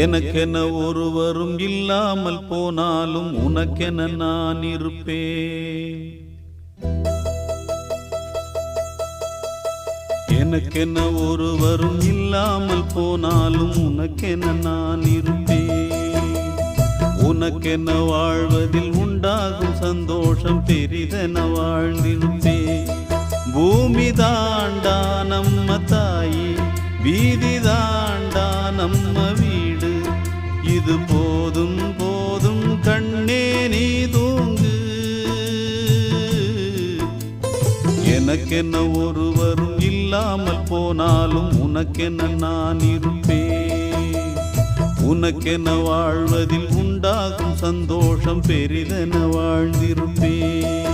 எனக்கென ஒருவரும் இல்லாமல் போனாலும் உனக்கென நான் இருப்பேன். எனக்கென ஒருவரும் இல்லாமல் போனாலும் உனக்கென நான் இருப்பேன். உனக்கென வாழ்வதில் உண்டாகும் சந்தோஷம் பெரிதென வாழ்ந்திருப்பேன். பூமி தாண்டா நம்ம தாயி, வீதி தாண்டா நம்ம வீடு. இது போதும் போதும் கண்ணே நீ தூங்கு. எனக்கென்ன ஒருவரும் இல்லாமல் போனாலும் உனக்கென்ன நான் இருப்பேன். உனக்கென்ன வாழ்வதில் உண்டாகும் சந்தோஷம் பெரிதென வாழ்ந்திருப்பேன்.